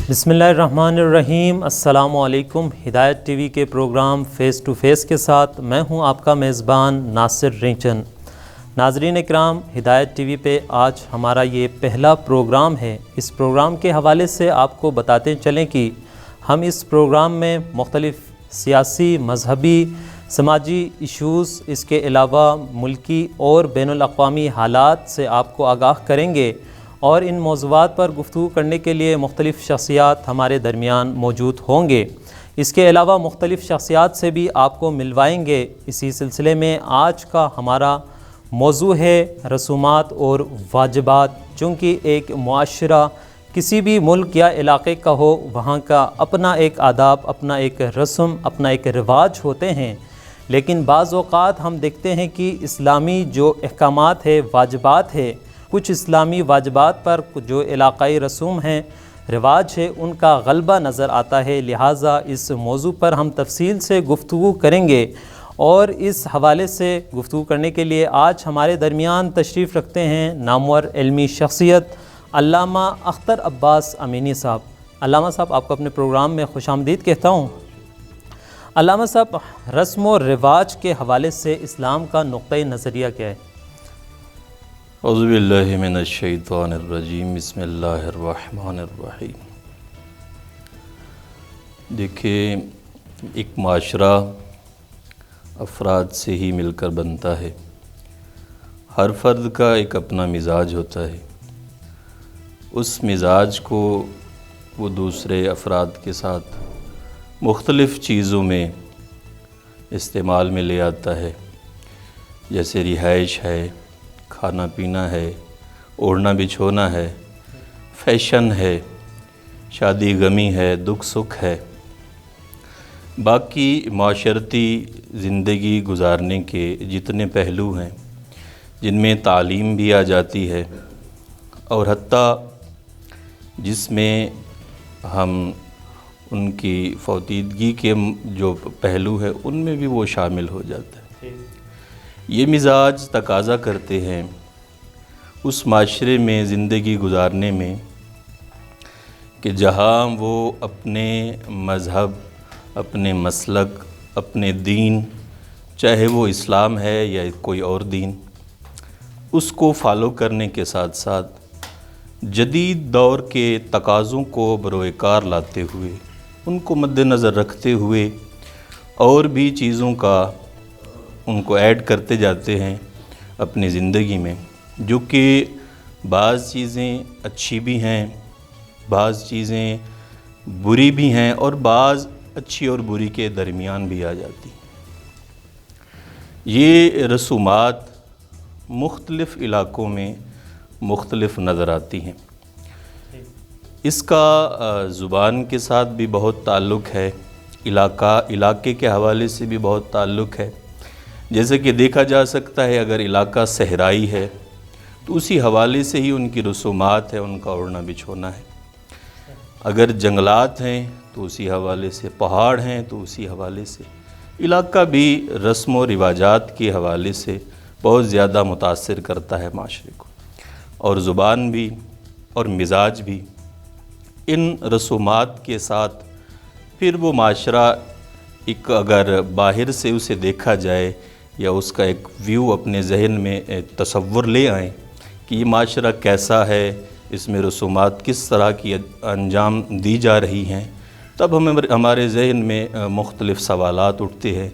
بسم اللہ الرحمن الرحیم۔ السلام علیکم۔ ہدایت ٹی وی کے پروگرام فیس ٹو فیس کے ساتھ میں ہوں آپ کا میزبان ناصر رینچن۔ ناظرین اکرام، ہدایت ٹی وی پہ آج ہمارا یہ پہلا پروگرام ہے۔ اس پروگرام کے حوالے سے آپ کو بتاتے چلیں کہ ہم اس پروگرام میں مختلف سیاسی، مذہبی، سماجی ایشوز، اس کے علاوہ ملکی اور بین الاقوامی حالات سے آپ کو آگاہ کریں گے، اور ان موضوعات پر گفتگو کرنے کے لیے مختلف شخصیات ہمارے درمیان موجود ہوں گے۔ اس کے علاوہ مختلف شخصیات سے بھی آپ کو ملوائیں گے۔ اسی سلسلے میں آج کا ہمارا موضوع ہے رسومات اور واجبات۔ چونکہ ایک معاشرہ کسی بھی ملک یا علاقے کا ہو، وہاں کا اپنا ایک آداب، اپنا ایک رسم، اپنا ایک رواج ہوتے ہیں، لیکن بعض اوقات ہم دیکھتے ہیں کہ اسلامی جو احکامات ہے، واجبات ہے، کچھ اسلامی واجبات پر جو علاقائی رسوم ہیں، رواج ہے، ان کا غلبہ نظر آتا ہے۔ لہٰذا اس موضوع پر ہم تفصیل سے گفتگو کریں گے، اور اس حوالے سے گفتگو کرنے کے لیے آج ہمارے درمیان تشریف رکھتے ہیں نامور علمی شخصیت علامہ اختر عباس امینی صاحب۔ علامہ صاحب، آپ کو اپنے پروگرام میں خوش آمدید کہتا ہوں۔ علامہ صاحب، رسم و رواج کے حوالے سے اسلام کا نقطۂ نظریہ کیا ہے؟ اعوذ باللہ من الشیطان الرجیم، بسم اللہ الرحمن الرحیم۔ دیکھیں، ایک معاشرہ افراد سے ہی مل کر بنتا ہے۔ ہر فرد کا ایک اپنا مزاج ہوتا ہے۔ اس مزاج کو وہ دوسرے افراد کے ساتھ مختلف چیزوں میں استعمال میں لے آتا ہے، جیسے رہائش ہے، کھانا پینا ہے، اوڑھنا بچھونا ہے، فیشن ہے، شادی غمی ہے، دکھ سکھ ہے، باقی معاشرتی زندگی گزارنے کے جتنے پہلو ہیں، جن میں تعلیم بھی آ جاتی ہے، اور حتیٰ جس میں ہم ان کی فوتیدگی کے جو پہلو ہے ان میں بھی وہ شامل ہو جاتا ہے۔ یہ مزاج تقاضا کرتے ہیں اس معاشرے میں زندگی گزارنے میں کہ جہاں وہ اپنے مذہب، اپنے مسلک، اپنے دین، چاہے وہ اسلام ہے یا کوئی اور دین، اس کو فالو کرنے کے ساتھ ساتھ جدید دور کے تقاضوں کو بروئے کار لاتے ہوئے، ان کو مد نظر رکھتے ہوئے اور بھی چیزوں کا ان کو ایڈ کرتے جاتے ہیں اپنی زندگی میں، جو کہ بعض چیزیں اچھی بھی ہیں، بعض چیزیں بری بھی ہیں، اور بعض اچھی اور بری کے درمیان بھی آ جاتی ہیں۔ یہ رسومات مختلف علاقوں میں مختلف نظر آتی ہیں۔ اس کا زبان کے ساتھ بھی بہت تعلق ہے، علاقے کے حوالے سے بھی بہت تعلق ہے۔ جیسے کہ دیکھا جا سکتا ہے، اگر علاقہ صحرائی ہے تو اسی حوالے سے ہی ان کی رسومات ہے، ان کا اوڑھنا بچھونا ہے۔ اگر جنگلات ہیں تو اسی حوالے سے، پہاڑ ہیں تو اسی حوالے سے، علاقہ بھی رسم و رواجات کے حوالے سے بہت زیادہ متاثر کرتا ہے معاشرے کو، اور زبان بھی اور مزاج بھی ان رسومات کے ساتھ پھر وہ معاشرہ ایک اگر باہر سے اسے دیکھا جائے یا اس کا ایک ویو اپنے ذہن میں تصور لے آئیں کہ یہ معاشرہ کیسا ہے، اس میں رسومات کس طرح کی انجام دی جا رہی ہیں، تب ہمارے ذہن میں مختلف سوالات اٹھتے ہیں۔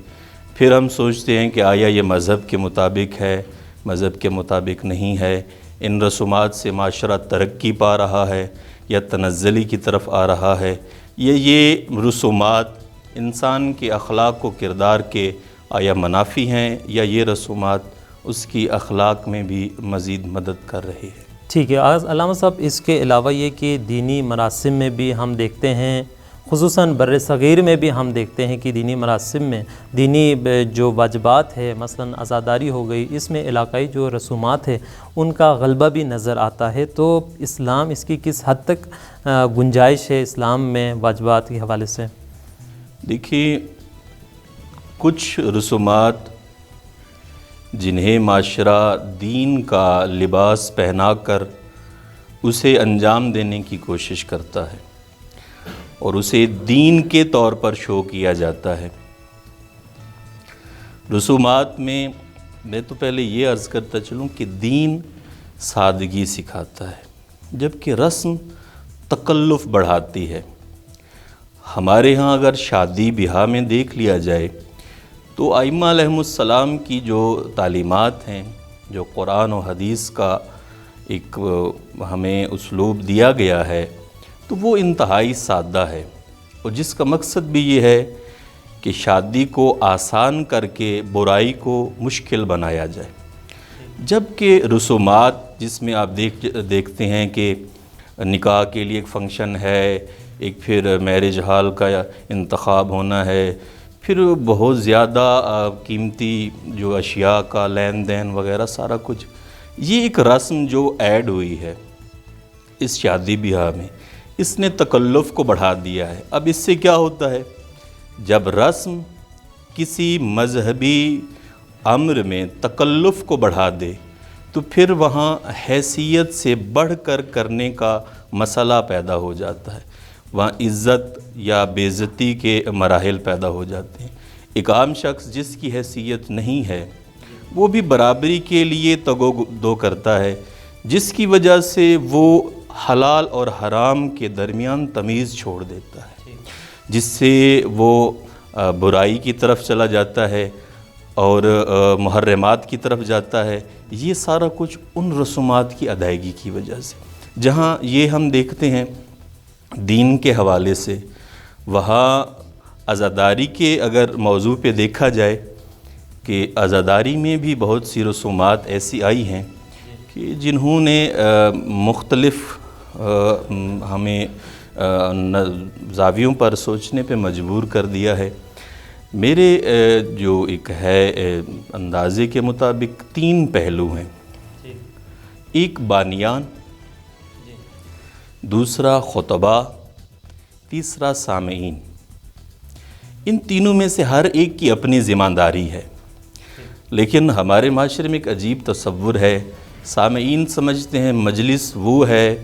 پھر ہم سوچتے ہیں کہ آیا یہ مذہب کے مطابق ہے، مذہب کے مطابق نہیں ہے، ان رسومات سے معاشرہ ترقی پا رہا ہے یا تنزلی کی طرف آ رہا ہے، یہ رسومات انسان کے اخلاق و کردار کے آیا منافی ہیں، یا یہ رسومات اس کی اخلاق میں بھی مزید مدد کر رہی ہے۔ ٹھیک ہے علامہ صاحب، اس کے علاوہ یہ کہ دینی مراسم میں بھی ہم دیکھتے ہیں، خصوصاً بر صغیر میں بھی ہم دیکھتے ہیں کہ دینی مراسم میں دینی جو واجبات ہے، مثلاً عزاداری ہو گئی، اس میں علاقائی جو رسومات ہے ان کا غلبہ بھی نظر آتا ہے۔ تو اسلام اس کی کس حد تک گنجائش ہے اسلام میں واجبات کے حوالے سے؟ دیکھیے، کچھ رسومات جنہیں معاشرہ دین کا لباس پہنا کر اسے انجام دینے کی کوشش کرتا ہے، اور اسے دین کے طور پر شو کیا جاتا ہے۔ رسومات میں میں تو پہلے یہ عرض کرتا چلوں کہ دین سادگی سکھاتا ہے، جبکہ رسم تکلف بڑھاتی ہے۔ ہمارے ہاں اگر شادی بیاہ میں دیکھ لیا جائے تو ائمہ علیہم السلام کی جو تعلیمات ہیں، جو قرآن و حدیث کا ایک ہمیں اسلوب دیا گیا ہے، تو وہ انتہائی سادہ ہے، اور جس کا مقصد بھی یہ ہے کہ شادی کو آسان کر کے برائی کو مشکل بنایا جائے۔ جبکہ رسومات جس میں آپ دیکھتے ہیں کہ نکاح کے لیے ایک فنکشن ہے، ایک پھر میرج ہال کا انتخاب ہونا ہے، پھر بہت زیادہ قیمتی جو اشیاء کا لین دین وغیرہ سارا کچھ، یہ ایک رسم جو ایڈ ہوئی ہے اس شادی بیاہ میں، اس نے تکلف کو بڑھا دیا ہے۔ اب اس سے کیا ہوتا ہے، جب رسم کسی مذہبی امر میں تکلف کو بڑھا دے تو پھر وہاں حیثیت سے بڑھ کر کرنے کا مسئلہ پیدا ہو جاتا ہے، وہاں عزت یا بے عزتی کے مراحل پیدا ہو جاتے ہیں۔ ایک عام شخص جس کی حیثیت نہیں ہے وہ بھی برابری کے لیے تگ و دو کرتا ہے، جس کی وجہ سے وہ حلال اور حرام کے درمیان تمیز چھوڑ دیتا ہے، جس سے وہ برائی کی طرف چلا جاتا ہے اور محرمات کی طرف جاتا ہے۔ یہ سارا کچھ ان رسومات کی ادائیگی کی وجہ سے، جہاں یہ ہم دیکھتے ہیں دین کے حوالے سے، وہاں عزاداری کے اگر موضوع پہ دیکھا جائے کہ عزاداری میں بھی بہت سی رسومات ایسی آئی ہیں کہ جنہوں نے مختلف ہمیں زاویوں پر سوچنے پہ مجبور کر دیا ہے۔ میرے جو ایک ہے اندازے کے مطابق 3 پہلو ہیں، ایک بانیان، دوسرا خطباء، تیسرا سامعین۔ ان تینوں میں سے ہر ایک کی اپنی ذمہ داری ہے، لیکن ہمارے معاشرے میں ایک عجیب تصور ہے، سامعین سمجھتے ہیں مجلس وہ ہے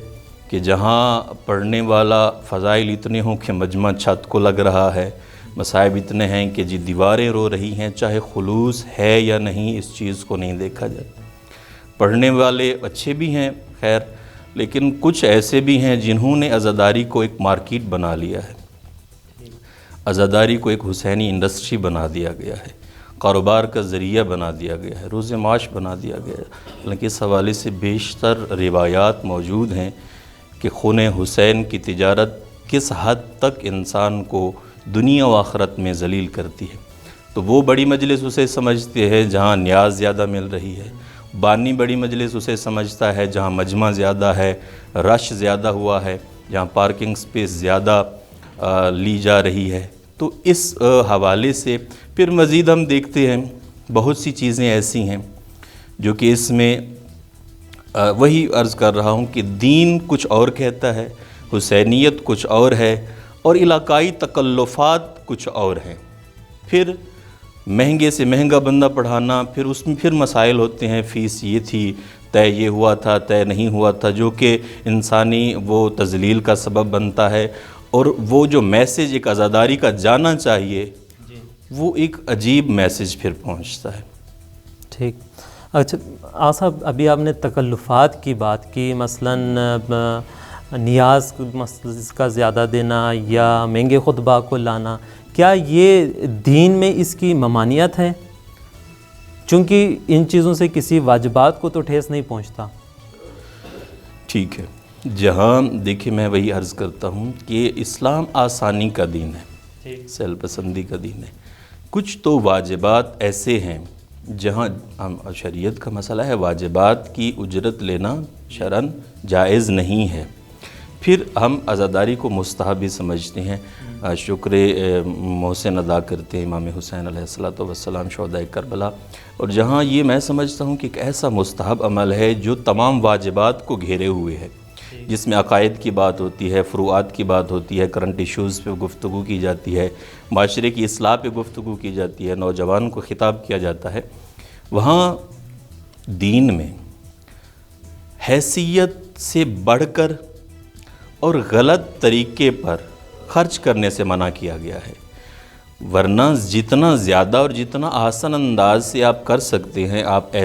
کہ جہاں پڑھنے والا فضائل اتنے ہوں کہ مجمع چھت کو لگ رہا ہے، مصائب اتنے ہیں کہ جی دیواریں رو رہی ہیں، چاہے خلوص ہے یا نہیں اس چیز کو نہیں دیکھا جاتا۔ پڑھنے والے اچھے بھی ہیں خیر، لیکن کچھ ایسے بھی ہیں جنہوں نے عزاداری کو ایک مارکیٹ بنا لیا ہے، عزاداری کو ایک حسینی انڈسٹری بنا دیا گیا ہے، کاروبار کا ذریعہ بنا دیا گیا ہے، روز معاش بنا دیا گیا ہے۔ حالانکہ اس حوالے سے بیشتر روایات موجود ہیں کہ خون حسین کی تجارت کس حد تک انسان کو دنیا و آخرت میں ذلیل کرتی ہے۔ تو وہ بڑی مجلس اسے سمجھتے ہیں جہاں نیاز زیادہ مل رہی ہے، بانی بڑی مجلس اسے سمجھتا ہے جہاں مجمع زیادہ ہے، رش زیادہ ہوا ہے، جہاں پارکنگ سپیس زیادہ لی جا رہی ہے۔ تو اس حوالے سے پھر مزید ہم دیکھتے ہیں بہت سی چیزیں ایسی ہیں جو کہ اس میں وہی عرض کر رہا ہوں کہ دین کچھ اور کہتا ہے، حسینیت کچھ اور ہے، اور علاقائی تکلفات کچھ اور ہیں۔ پھر مہنگے سے مہنگا بندہ پڑھانا، پھر اس میں پھر مسائل ہوتے ہیں، فیس یہ تھی، طے یہ ہوا تھا، طے نہیں ہوا تھا، جو کہ انسانی وہ تذلیل کا سبب بنتا ہے، اور وہ جو میسیج ایک عزاداری کا جانا چاہیے وہ ایک عجیب میسیج پھر پہنچتا ہے۔ ٹھیک، اچھا صاحب، ابھی آپ نے تکلفات کی بات کی، مثلاً نیاز کا زیادہ دینا یا مہنگے خطبہ کو لانا، کیا یہ دین میں اس کی ممانعت ہے؟ چونکہ ان چیزوں سے کسی واجبات کو تو ٹھیس نہیں پہنچتا۔ ٹھیک ہے، جہاں دیکھیں میں وہی عرض کرتا ہوں کہ اسلام آسانی کا دین ہے، سہل پسندی کا دین ہے۔ کچھ تو واجبات ایسے ہیں جہاں شریعت کا مسئلہ ہے، واجبات کی اجرت لینا شرعاً جائز نہیں ہے، پھر ہم عزاداری کو مستحب ہی سمجھتے ہیں، شکر محسن ادا کرتے ہیں امام حسین علیہ السلام شہدائے کربلا، اور جہاں یہ میں سمجھتا ہوں کہ ایک ایسا مستحب عمل ہے جو تمام واجبات کو گھیرے ہوئے ہے، جس میں عقائد کی بات ہوتی ہے، فروعات کی بات ہوتی ہے، کرنٹ ایشوز پہ گفتگو کی جاتی ہے، معاشرے کی اصلاح پہ گفتگو کی جاتی ہے، نوجوان کو خطاب کیا جاتا ہے۔ وہاں دین میں حیثیت سے بڑھ کر اور غلط طریقے پر خرچ کرنے سے منع کیا گیا ہے، ورنہ جتنا زیادہ اور جتنا آسان انداز سے آپ کر سکتے ہیں، آپ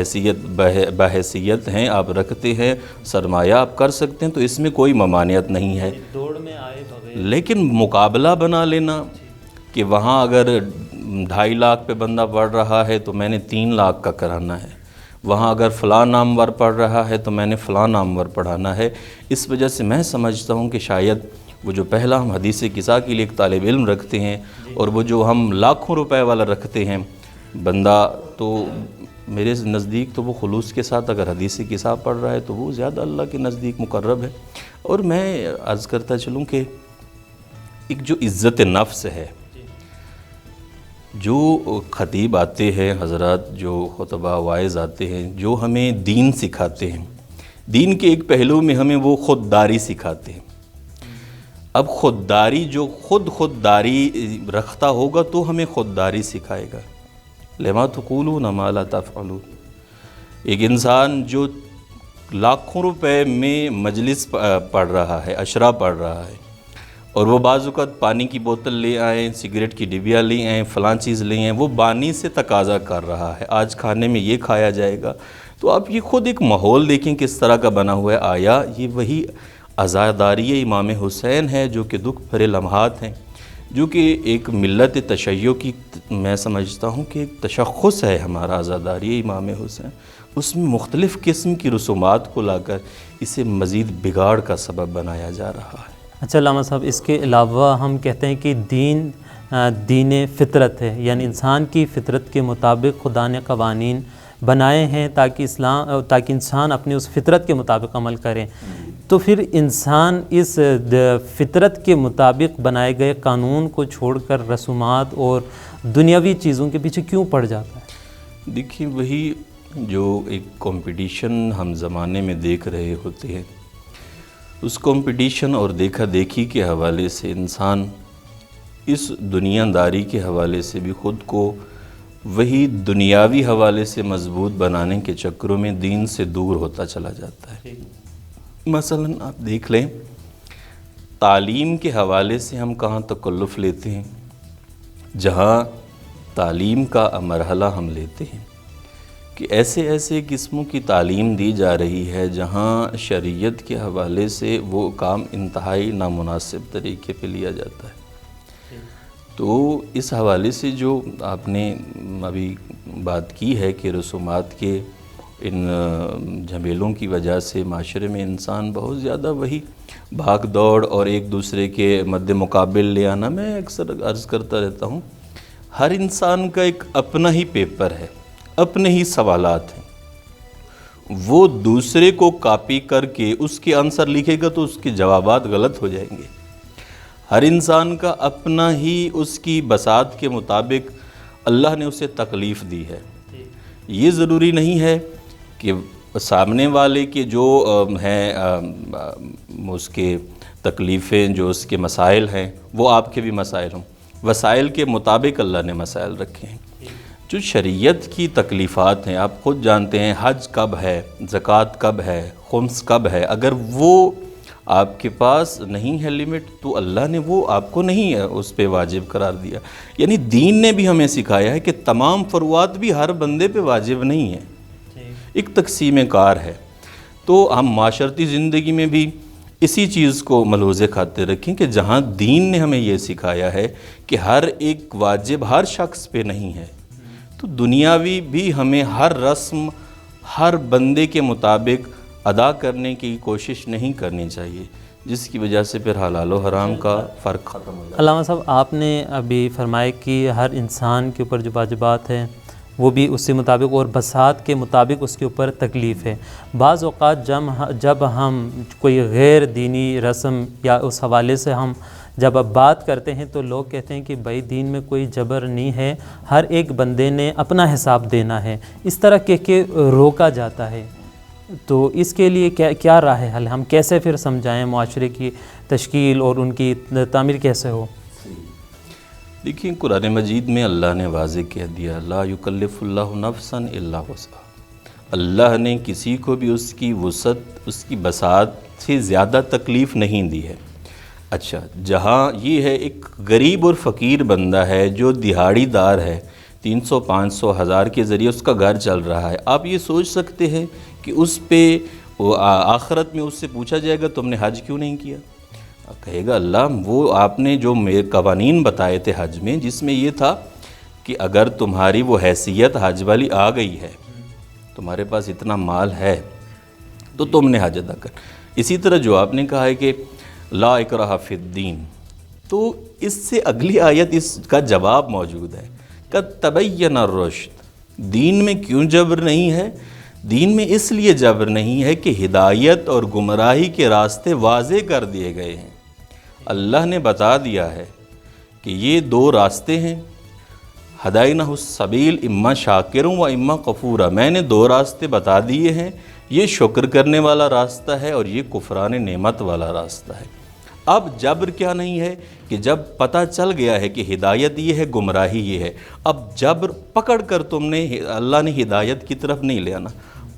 بحیثیت ہیں، آپ رکھتے ہیں، سرمایہ آپ کر سکتے ہیں، تو اس میں کوئی ممانعت نہیں ہے۔ دوڑ میں آئے بغیر لیکن مقابلہ بنا لینا کہ وہاں اگر 2.5 لاکھ پہ بندہ پڑھ رہا ہے تو میں نے 3 لاکھ کا کرانا ہے، وہاں اگر فلاں نامور پڑھ رہا ہے تو میں نے فلاں نامور پڑھانا ہے، اس وجہ سے میں سمجھتا ہوں کہ شاید وہ جو پہلا ہم حدیث قصہ کے لیے ایک طالب علم رکھتے ہیں اور وہ جو ہم لاکھوں روپے والا رکھتے ہیں بندہ، تو میرے نزدیک تو وہ خلوص کے ساتھ اگر حدیث قصہ پڑھ رہا ہے تو وہ زیادہ اللہ کے نزدیک مقرب ہے۔ اور میں عرض کرتا چلوں کہ ایک جو عزت نفس ہے، جو خطیب آتے ہیں حضرات، جو خطبہ واعظ آتے ہیں، جو ہمیں دین سکھاتے ہیں، دین کے ایک پہلو میں ہمیں وہ خودداری سکھاتے ہیں۔ اب خودداری جو خودداری رکھتا ہوگا تو ہمیں خودداری سکھائے گا۔ لما تقولون ما لا تفعلون، ایک انسان جو لاکھوں روپے میں مجلس پڑھ رہا ہے، عشرہ پڑھ رہا ہے، اور وہ بعض اوقات پانی کی بوتل لے آئیں، سگریٹ کی ڈبیا لے آئیں، فلاں چیز لے آئیں، وہ بانی سے تقاضا کر رہا ہے آج کھانے میں یہ کھایا جائے گا، تو آپ یہ خود ایک ماحول دیکھیں کس طرح کا بنا ہوا ہے۔ آیا یہ وہی عزاداری امام حسین ہے جو کہ دکھ بھرے لمحات ہیں، جو کہ ایک ملت تشیع کی میں سمجھتا ہوں کہ ایک تشخص ہے ہمارا عزاداری امام حسین، اس میں مختلف قسم کی رسومات کو لا کر اسے مزید بگاڑ کا سبب بنایا جا رہا ہے۔ اچھا علامہ صاحب، اس کے علاوہ ہم کہتے ہیں کہ دین فطرت ہے، یعنی انسان کی فطرت کے مطابق خدا نے قوانین بنائے ہیں تاکہ انسان اپنی اس فطرت کے مطابق عمل کرے، تو پھر انسان اس فطرت کے مطابق بنائے گئے قانون کو چھوڑ کر رسومات اور دنیاوی چیزوں کے پیچھے کیوں پڑ جاتا ہے؟ دیکھیں، وہی جو ایک کمپٹیشن ہم زمانے میں دیکھ رہے ہوتے ہیں، اس کمپٹیشن اور دیکھا دیکھی کے حوالے سے انسان اس دنیا داری کے حوالے سے بھی خود کو وہی دنیاوی حوالے سے مضبوط بنانے کے چکروں میں دین سے دور ہوتا چلا جاتا ہے۔ مثلا آپ دیکھ لیں، تعلیم کے حوالے سے ہم کہاں تکلف لیتے ہیں، جہاں تعلیم کا مرحلہ ہم لیتے ہیں کہ ایسے قسموں کی تعلیم دی جا رہی ہے جہاں شریعت کے حوالے سے وہ کام انتہائی نامناسب طریقے پہ لیا جاتا ہے۔ تو اس حوالے سے جو آپ نے ابھی بات کی ہے کہ رسومات کے ان جھمیلوں کی وجہ سے معاشرے میں انسان بہت زیادہ وہی بھاگ دوڑ اور ایک دوسرے کے مد مقابل لے آنا، میں اکثر عرض کرتا رہتا ہوں، ہر انسان کا ایک اپنا ہی پیپر ہے، اپنے ہی سوالات ہیں، وہ دوسرے کو کاپی کر کے اس کے آنسر لکھے گا تو اس کے جوابات غلط ہو جائیں گے۔ ہر انسان کا اپنا ہی اس کی بساط کے مطابق اللہ نے اسے تکلیف دی ہے۔ یہ ضروری نہیں ہے کہ سامنے والے کے جو ہیں اس کے تکلیفیں، جو اس کے مسائل ہیں، وہ آپ کے بھی مسائل ہوں۔ وسائل کے مطابق اللہ نے مسائل رکھے ہیں۔ جو شریعت کی تکلیفات ہیں، آپ خود جانتے ہیں حج کب ہے، زکوٰۃ کب ہے، خمس کب ہے، اگر وہ آپ کے پاس نہیں ہے لمٹ تو اللہ نے وہ آپ کو نہیں ہے اس پہ واجب قرار دیا۔ یعنی دین نے بھی ہمیں سکھایا ہے کہ تمام فروعات بھی ہر بندے پہ واجب نہیں ہے، ایک تقسیم کار ہے۔ تو ہم معاشرتی زندگی میں بھی اسی چیز کو ملحوظ خاطر رکھیں کہ جہاں دین نے ہمیں یہ سکھایا ہے کہ ہر ایک واجب ہر شخص پہ نہیں ہے، تو دنیاوی بھی ہمیں ہر رسم ہر بندے کے مطابق ادا کرنے کی کوشش نہیں کرنی چاہیے، جس کی وجہ سے پھر حلال و حرام کا فرق ختم ہو جاتا ہے۔ علامہ صاحب، آپ نے ابھی فرمایا کہ ہر انسان کے اوپر جو واجبات ہیں وہ بھی اسی مطابق اور بساط کے مطابق اس کے اوپر تکلیف ہے۔ بعض اوقات جب ہم کوئی غیر دینی رسم یا اس حوالے سے ہم جب اب بات کرتے ہیں تو لوگ کہتے ہیں کہ بھائی دین میں کوئی جبر نہیں ہے، ہر ایک بندے نے اپنا حساب دینا ہے، اس طرح کہہ کے روکا جاتا ہے۔ تو اس کے لیے کیا راہ حل، ہم کیسے پھر سمجھائیں معاشرے کی تشکیل اور ان کی تعمیر کیسے ہو؟ دیکھیں، قرآن مجید میں اللہ نے واضح کہہ دیا، لا یکلف اللہ نفسا الا وسعہا، اللہ نے کسی کو بھی اس کی وسعت، اس کی بساط سے زیادہ تکلیف نہیں دی ہے۔ اچھا، جہاں یہ ہے ایک غریب اور فقیر بندہ ہے جو دہاڑی دار ہے، 300 500 1000 کے ذریعے اس کا گھر چل رہا ہے، آپ یہ سوچ سکتے ہیں کہ اس پہ آخرت میں اس سے پوچھا جائے گا تم نے حج کیوں نہیں کیا؟ کہے گا اللہ وہ آپ نے جو میرے قوانین بتائے تھے حج میں، جس میں یہ تھا کہ اگر تمہاری وہ حیثیت حج والی آ گئی ہے، تمہارے پاس اتنا مال ہے تو تم نے حج ادا کر۔ اسی طرح جو آپ نے کہا ہے کہ لا اکراہ فی الدین، تو اس سے اگلی آیت اس کا جواب موجود ہے، قد تبین الرشد، دین میں کیوں جبر نہیں ہے؟ دین میں اس لیے جبر نہیں ہے کہ ہدایت اور گمراہی کے راستے واضح کر دیے گئے ہیں، اللہ نے بتا دیا ہے کہ یہ دو راستے ہیں، ہدینہ السبیل اما شاکر و اما کفورا، میں نے دو راستے بتا دیے ہیں، یہ شکر کرنے والا راستہ ہے اور یہ کفران نعمت والا راستہ ہے۔ اب جبر کیا نہیں ہے کہ جب پتہ چل گیا ہے کہ ہدایت یہ ہے گمراہی یہ ہے، اب جبر پکڑ کر تم نے اللہ نے ہدایت کی طرف نہیں لے آنا،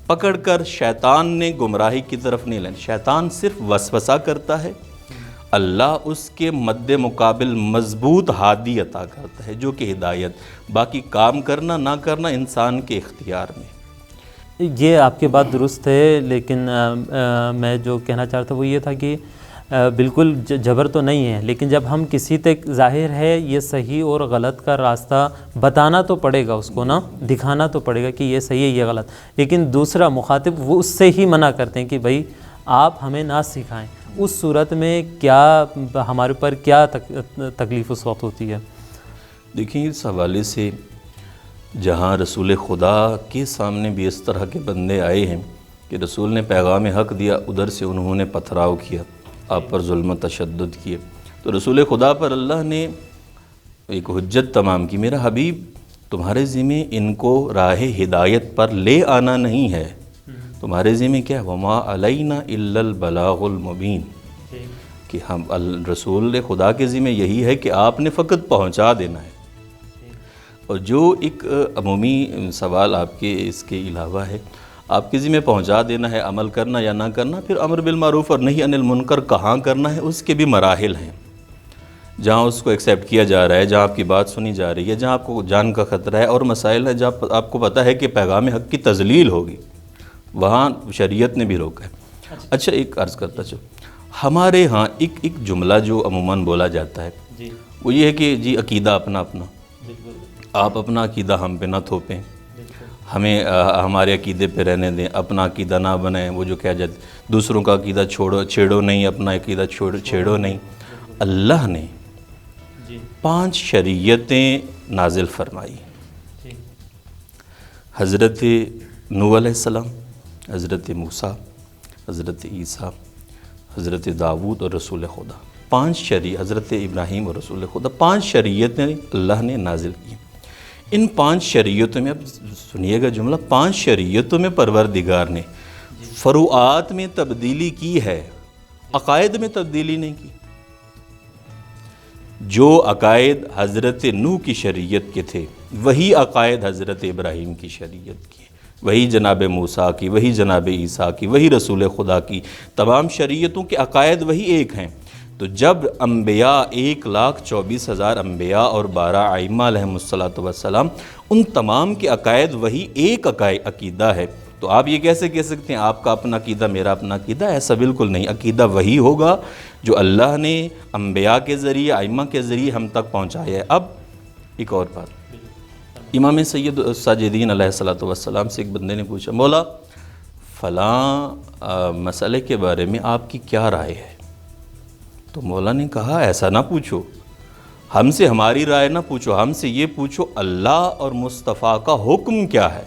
پکڑ کر شیطان نے گمراہی کی طرف نہیں لینا۔ شیطان صرف وسوسہ کرتا ہے، اللہ اس کے مد مقابل مضبوط ہادی عطا کرتا ہے جو کہ ہدایت، باقی کام کرنا نہ کرنا انسان کے اختیار میں۔ یہ آپ کی بات درست ہے، لیکن میں جو کہنا چاہ رہا تھا وہ یہ تھا کہ بالکل جبر تو نہیں ہے، لیکن جب ہم کسی تک ظاہر ہے یہ صحیح اور غلط کا راستہ بتانا تو پڑے گا، اس کو نا دکھانا تو پڑے گا کہ یہ صحیح ہے یہ غلط، لیکن دوسرا مخاطب وہ اس سے ہی منع کرتے ہیں کہ بھائی آپ ہمیں نہ سکھائیں، اس صورت میں کیا ہمارے پر کیا تکلیف اس وقت ہوتی ہے؟ دیکھیں اس حوالے سے جہاں رسول خدا کے سامنے بھی اس طرح کے بندے آئے ہیں کہ رسول نے پیغام حق دیا، ادھر سے انہوں نے پتھراؤ کیا، آپ پر ظلم و تشدد کیے، تو رسول خدا پر اللہ نے ایک حجت تمام کی، میرا حبیب تمہارے ذمہ ان کو راہ ہدایت پر لے آنا نہیں ہے، تمہارے ذمہ کیا ہے؟ وما علینا الا البلاغ المبین، کہ ہم رسول خدا کے ذمہ یہی ہے کہ آپ نے فقط پہنچا دینا ہے۔ اور جو ایک عمومی سوال آپ کے اس کے علاوہ ہے، آپ کے ذمہ پہنچا دینا ہے، عمل کرنا یا نہ کرنا، پھر امر بالمعروف اور نہی عن المنکر کہاں کرنا ہے اس کے بھی مراحل ہیں، جہاں اس کو ایکسیپٹ کیا جا رہا ہے، جہاں آپ کی بات سنی جا رہی ہے، جہاں آپ کو جان کا خطرہ ہے، اور مسائل ہیں جہاں آپ کو پتہ ہے کہ پیغام حق کی تذلیل ہوگی، وہاں شریعت نے بھی روکا ہے۔ اچھا ایک عرض کرتا چلو، ہمارے ہاں ایک جملہ جو عموماً بولا جاتا ہے وہ یہ ہے کہ جی عقیدہ اپنا اپنا، آپ اپنا عقیدہ ہم پہ نہ تھوپیں، ہمیں ہمارے عقیدے پہ رہنے دیں، اپنا عقیدہ نہ بنائیں، وہ جو کہا جاتا دوسروں کا عقیدہ چھیڑو نہیں، اپنا عقیدہ چھیڑو نہیں۔ اللہ نے 5 شریعتیں نازل فرمائی، حضرت نوح علیہ السلام، حضرت موسیٰ، حضرت عیسیٰ، حضرت داؤد اور رسول خدا، 5 شریعت، حضرت ابراہیم اور رسول خدا، 5 شریعتیں اللہ نے نازل کی۔ ان 5 شریعتوں میں، اب سنیے گا جملہ، 5 شریعتوں میں پروردگار نے فروعات میں تبدیلی کی ہے، عقائد میں تبدیلی نہیں کی۔ جو عقائد حضرت نوح کی شریعت کے تھے وہی عقائد حضرت ابراہیم کی شریعت کی، وہی جناب موسیٰ کی، وہی جناب عیسیٰ کی، وہی رسول خدا کی، تمام شریعتوں کے عقائد وہی ایک ہیں۔ تو جب انبیاء 1,24,000 انبیاء اور 12 ائمہ علیہم السلام، ان تمام کے عقائد وہی ایک عقیدہ ہے، تو آپ یہ کیسے کہہ سکتے ہیں آپ کا اپنا عقیدہ میرا اپنا عقیدہ؟ ایسا بالکل نہیں، عقیدہ وہی ہوگا جو اللہ نے انبیاء کے ذریعے، ائمہ کے ذریعے ہم تک پہنچایا ہے۔ اب ایک اور بات، امام سید الساجدین علیہ السلام سے ایک بندے نے پوچھا، مولا فلاں مسئلے کے بارے میں آپ کی کیا رائے ہے؟ تو مولا نے کہا ایسا نہ پوچھو، ہم سے ہماری رائے نہ پوچھو، ہم سے یہ پوچھو اللہ اور مصطفیٰ کا حکم کیا ہے۔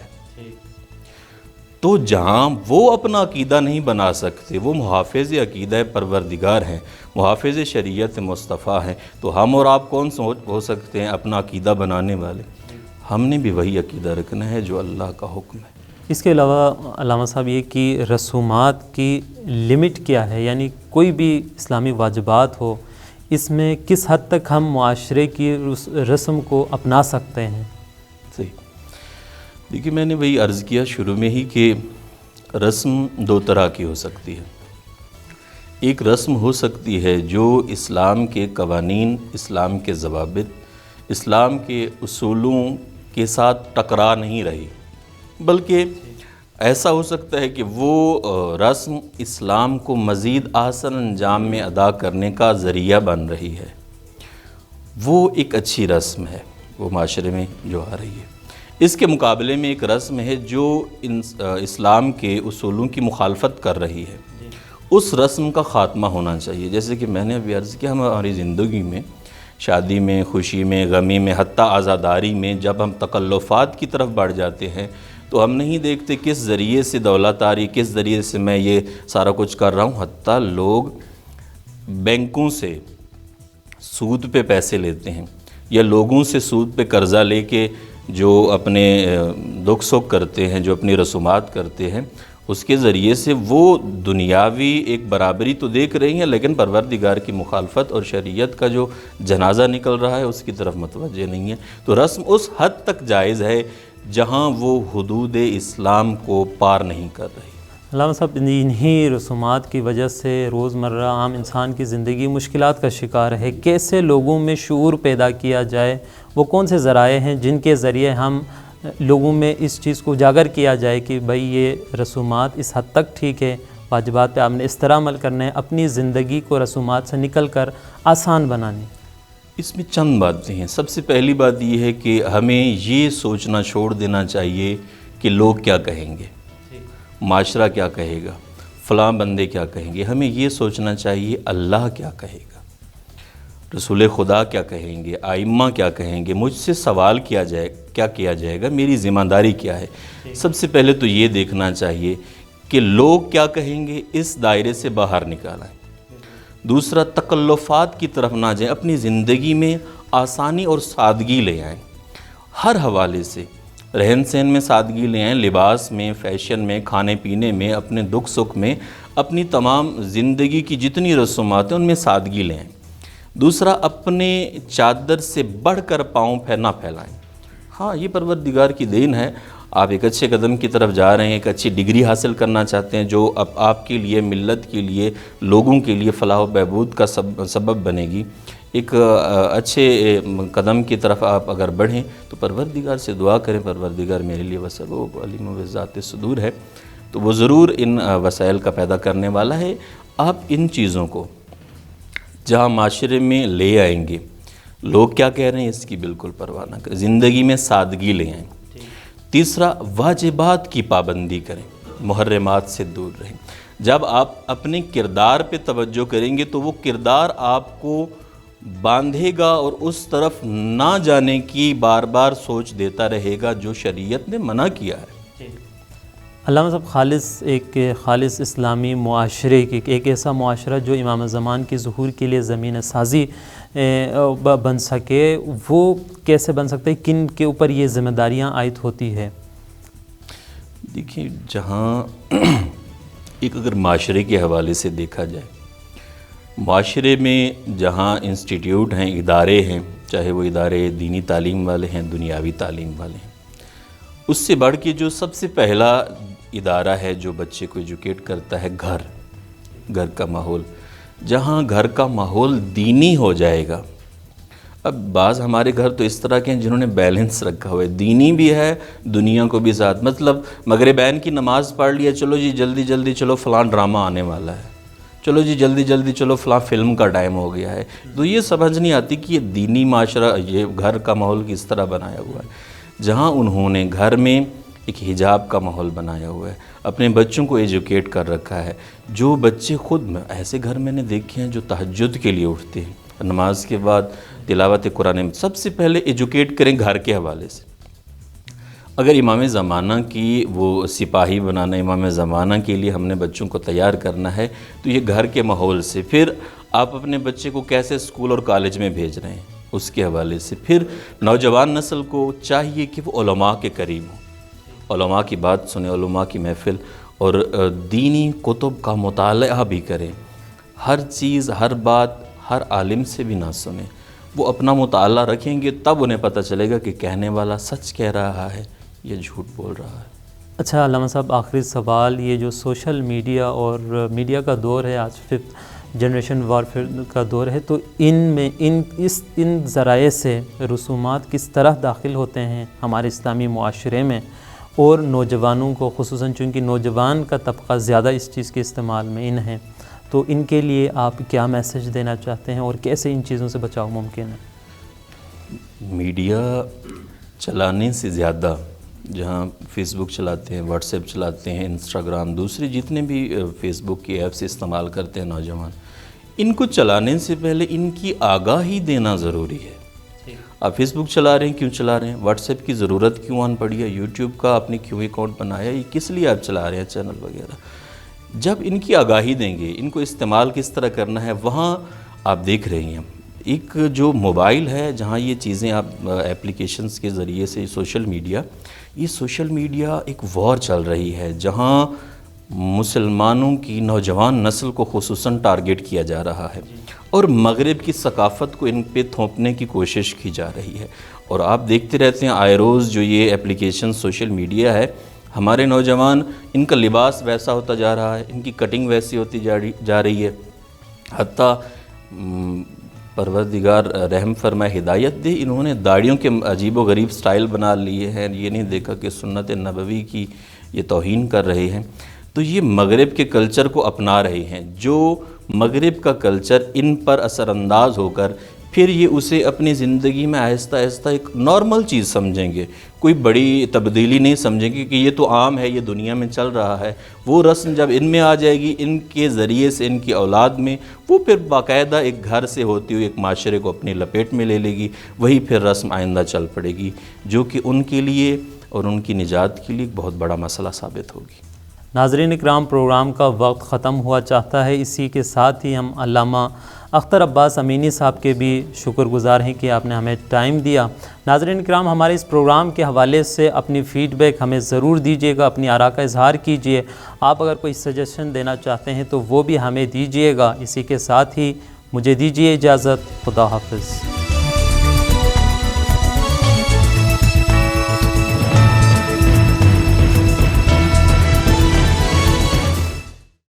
تو جہاں وہ اپنا عقیدہ نہیں بنا سکتے، وہ محافظ عقیدہ پروردگار ہیں، محافظ شریعت مصطفیٰ ہیں، تو ہم اور آپ کون ہو سکتے ہیں اپنا عقیدہ بنانے والے؟ ہم نے بھی وہی عقیدہ رکھنا ہے جو اللہ کا حکم ہے۔ اس کے علاوہ علامہ صاحب یہ کہ رسومات کی لمٹ کیا ہے، یعنی کوئی بھی اسلامی واجبات ہو، اس میں کس حد تک ہم معاشرے کی رسم کو اپنا سکتے ہیں؟ صحیح، دیکھیے میں نے وہی عرض کیا شروع میں ہی کہ رسم 2 طرح کی ہو سکتی ہے، ایک رسم ہو سکتی ہے جو اسلام کے قوانین، اسلام کے ضوابط، اسلام کے اصولوں کے ساتھ ٹکرا نہیں رہی، بلکہ ایسا ہو سکتا ہے کہ وہ رسم اسلام کو مزید احسن انجام میں ادا کرنے کا ذریعہ بن رہی ہے۔ وہ ایک اچھی رسم ہے، وہ معاشرے میں جو آ رہی ہے۔ اس کے مقابلے میں ایک رسم ہے جو اسلام کے اصولوں کی مخالفت کر رہی ہے، اس رسم کا خاتمہ ہونا چاہیے۔ جیسے کہ میں نے ابھی عرض کیا، ہماری زندگی میں، شادی میں، خوشی میں، غمی میں، حتیٰ عزاداری میں جب ہم تکلفات کی طرف بڑھ جاتے ہیں تو ہم نہیں دیکھتے کس ذریعے سے دولت آ رہی، کس ذریعے سے میں یہ سارا کچھ کر رہا ہوں۔ حتیٰ لوگ بینکوں سے سود پہ پیسے لیتے ہیں، یا لوگوں سے سود پہ قرضہ لے کے جو اپنے دکھ سکھ کرتے ہیں، جو اپنی رسومات کرتے ہیں، اس کے ذریعے سے وہ دنیاوی ایک برابری تو دیکھ رہی ہیں، لیکن پروردگار کی مخالفت اور شریعت کا جو جنازہ نکل رہا ہے اس کی طرف متوجہ نہیں ہے۔ تو رسم اس حد تک جائز ہے جہاں وہ حدود اسلام کو پار نہیں کر رہی۔ علامہ صاحب، انہی رسومات کی وجہ سے روزمرہ عام انسان کی زندگی مشکلات کا شکار ہے۔ کیسے لوگوں میں شعور پیدا کیا جائے؟ وہ کون سے ذرائع ہیں جن کے ذریعے ہم لوگوں میں اس چیز کو اجاگر کیا جائے کہ بھئی یہ رسومات اس حد تک ٹھیک ہے، واجبات پہ آپ نے اس طرح عمل کرنا ہے، اپنی زندگی کو رسومات سے نکل کر آسان بنانی؟ اس میں چند باتیں ہیں۔ سب سے پہلی بات یہ ہے کہ ہمیں یہ سوچنا چھوڑ دینا چاہیے کہ لوگ کیا کہیں گے، معاشرہ کیا کہے گا، فلاں بندے کیا کہیں گے۔ ہمیں یہ سوچنا چاہیے اللہ کیا کہے گا، رسول خدا کیا کہیں گے، ائمہ کیا کہیں گے، مجھ سے سوال کیا جائے گا، میری ذمہ داری کیا ہے۔ سب سے پہلے تو یہ دیکھنا چاہیے کہ لوگ کیا کہیں گے، اس دائرے سے باہر نکال آئیں۔ دوسرا، تکلفات کی طرف نہ جائیں، اپنی زندگی میں آسانی اور سادگی لے آئیں، ہر حوالے سے رہن سہن میں سادگی لے آئیں، لباس میں، فیشن میں، کھانے پینے میں، اپنے دکھ سکھ میں، اپنی تمام زندگی کی جتنی رسومات ہیں ان میں سادگی لے آئیں۔ دوسرا، اپنے چادر سے بڑھ کر پاؤں نہ پھیلائیں۔ ہاں، یہ پروردگار کی دین ہے، آپ ایک اچھے قدم کی طرف جا رہے ہیں، ایک اچھی ڈگری حاصل کرنا چاہتے ہیں جو اب آپ کے لیے، ملت کے لیے، لوگوں کے لیے فلاح و بہبود کا سبب بنے گی۔ ایک اچھے قدم کی طرف آپ اگر بڑھیں تو پروردگار سے دعا کریں، پروردگار میرے لیے وسبب علیم و ذات صدور ہے، تو وہ ضرور ان وسائل کا پیدا کرنے والا ہے۔ آپ ان چیزوں کو جہاں معاشرے میں لے آئیں گے، لوگ کیا کہہ رہے ہیں اس کی بالکل پرواہ نہ کریں، زندگی میں سادگی لے آئیں۔ تیسرا، واجبات کی پابندی کریں، محرمات سے دور رہیں۔ جب آپ اپنے کردار پہ توجہ کریں گے تو وہ کردار آپ کو باندھے گا اور اس طرف نہ جانے کی بار بار سوچ دیتا رہے گا جو شریعت نے منع کیا ہے۔ علامہ صاحب، ایک خالص اسلامی معاشرے کی، ایک ایسا معاشرہ جو امام زمان کی ظہور کے لیے زمین سازی بن سکے، وہ کیسے بن سکتے ہیں؟ کن کے اوپر یہ ذمہ داریاں عائد ہوتی ہے؟ دیکھیں، جہاں ایک اگر معاشرے کے حوالے سے دیکھا جائے، معاشرے میں جہاں انسٹیٹیوٹ ہیں، ادارے ہیں، چاہے وہ ادارے دینی تعلیم والے ہیں، دنیاوی تعلیم والے ہیں، اس سے بڑھ کے جو سب سے پہلا ادارہ ہے جو بچے کو ایجوکیٹ کرتا ہے، گھر کا ماحول۔ جہاں گھر کا ماحول دینی ہو جائے گا، اب بعض ہمارے گھر تو اس طرح کے ہیں جنہوں نے بیلنس رکھا ہوا ہے، دینی بھی ہے، دنیا کو بھی ساتھ، مطلب مغربین کی نماز پڑھ لیا، چلو جی جلدی جلدی چلو فلاں ڈرامہ آنے والا ہے، چلو جی جلدی جلدی چلو فلاں فلم کا ٹائم ہو گیا ہے۔ تو یہ سمجھ نہیں آتی کہ یہ دینی معاشرہ، یہ گھر کا ماحول کس طرح بنایا ہوا ہے، جہاں انہوں نے گھر میں ایک حجاب کا ماحول بنایا ہوا ہے، اپنے بچوں کو ایجوکیٹ کر رکھا ہے۔ جو بچے خود ایسے گھر میں نے دیکھے ہیں جو تہجد کے لیے اٹھتے ہیں، نماز کے بعد تلاوت قرآن، سب سے پہلے ایجوکیٹ کریں گھر کے حوالے سے۔ اگر امام زمانہ کی وہ سپاہی بنانا، امام زمانہ کے لیے ہم نے بچوں کو تیار کرنا ہے تو یہ گھر کے ماحول سے، پھر آپ اپنے بچے کو کیسے اسکول اور کالج میں بھیج رہے ہیں اس کے حوالے سے، پھر نوجوان نسل کو چاہیے کہ وہ علماء کے قریب ہوں، علماء کی بات سنیں، علماء کی محفل اور دینی کتب کا مطالعہ بھی کریں۔ ہر چیز، ہر بات، ہر عالم سے بھی نہ سنیں، وہ اپنا مطالعہ رکھیں گے تب انہیں پتہ چلے گا کہ کہنے والا سچ کہہ رہا ہے یا جھوٹ بول رہا ہے۔ اچھا علامہ صاحب، آخری سوال، یہ جو سوشل میڈیا اور میڈیا کا دور ہے، آج 5th جنریشن وارفیئر کا دور ہے، تو ان میں ان ذرائع سے رسومات کس طرح داخل ہوتے ہیں ہمارے اسلامی معاشرے میں، اور نوجوانوں کو خصوصاً، چونکہ نوجوان کا طبقہ زیادہ اس چیز کے استعمال میں ان ہیں، تو ان کے لیے آپ کیا میسج دینا چاہتے ہیں اور کیسے ان چیزوں سے بچاؤ ممکن ہے؟ میڈیا چلانے سے زیادہ، جہاں فیس بک چلاتے ہیں، واٹس ایپ چلاتے ہیں، انسٹاگرام، دوسرے جتنے بھی فیس بک کی ایپس استعمال کرتے ہیں نوجوان، ان کو چلانے سے پہلے ان کی آگاہی دینا ضروری ہے۔ آپ فیس بک چلا رہے ہیں، کیوں چلا رہے ہیں؟ واٹس ایپ کی ضرورت کیوں آن پڑی ہے؟ یوٹیوب کا آپ نے کیوں اکاؤنٹ بنایا؟ یہ کس لیے آپ چلا رہے ہیں چینل وغیرہ؟ جب ان کی آگاہی دیں گے، ان کو استعمال کس طرح کرنا ہے، وہاں آپ دیکھ رہے ہیں ایک جو موبائل ہے، جہاں یہ چیزیں آپ اپلیکیشنز کے ذریعے سے سوشل میڈیا ایک وار چل رہی ہے، جہاں مسلمانوں کی نوجوان نسل کو خصوصاً ٹارگٹ کیا جا رہا ہے، اور مغرب کی ثقافت کو ان پہ تھوپنے کی کوشش کی جا رہی ہے۔ اور آپ دیکھتے رہتے ہیں آئے روز جو یہ اپلیکیشن سوشل میڈیا ہے، ہمارے نوجوان، ان کا لباس ویسا ہوتا جا رہا ہے، ان کی کٹنگ ویسی ہوتی جا رہی ہے، حتیٰ پروردگار رحم فرمائے، ہدایت دے، انہوں نے داڑھیوں کے عجیب و غریب سٹائل بنا لیے ہیں، یہ نہیں دیکھا کہ سنت نبوی کی یہ توہین کر رہے ہیں۔ تو یہ مغرب کے کلچر کو اپنا رہے ہیں، جو مغرب کا کلچر ان پر اثر انداز ہو کر پھر یہ اسے اپنی زندگی میں آہستہ آہستہ ایک نارمل چیز سمجھیں گے، کوئی بڑی تبدیلی نہیں سمجھیں گے کہ یہ تو عام ہے، یہ دنیا میں چل رہا ہے۔ وہ رسم جب ان میں آ جائے گی، ان کے ذریعے سے، ان کی اولاد میں، وہ پھر باقاعدہ ایک گھر سے ہوتی ہوئی ایک معاشرے کو اپنی لپیٹ میں لے لے گی، وہی پھر رسم آئندہ چل پڑے گی، جو کہ ان کے لیے اور ان کی نجات کے لیے ایک بہت بڑا مسئلہ ثابت ہوگی۔ ناظرین اکرام، پروگرام کا وقت ختم ہوا چاہتا ہے، اسی کے ساتھ ہی ہم علامہ اختر عباس امینی صاحب کے بھی شکر گزار ہیں کہ آپ نے ہمیں ٹائم دیا۔ ناظرین اکرام، ہمارے اس پروگرام کے حوالے سے اپنی فیڈ بیک ہمیں ضرور دیجیے گا، اپنی آراء کا اظہار کیجیے۔ آپ اگر کوئی سجیشن دینا چاہتے ہیں تو وہ بھی ہمیں دیجیے گا۔ اسی کے ساتھ ہی مجھے دیجیے اجازت، خدا حافظ۔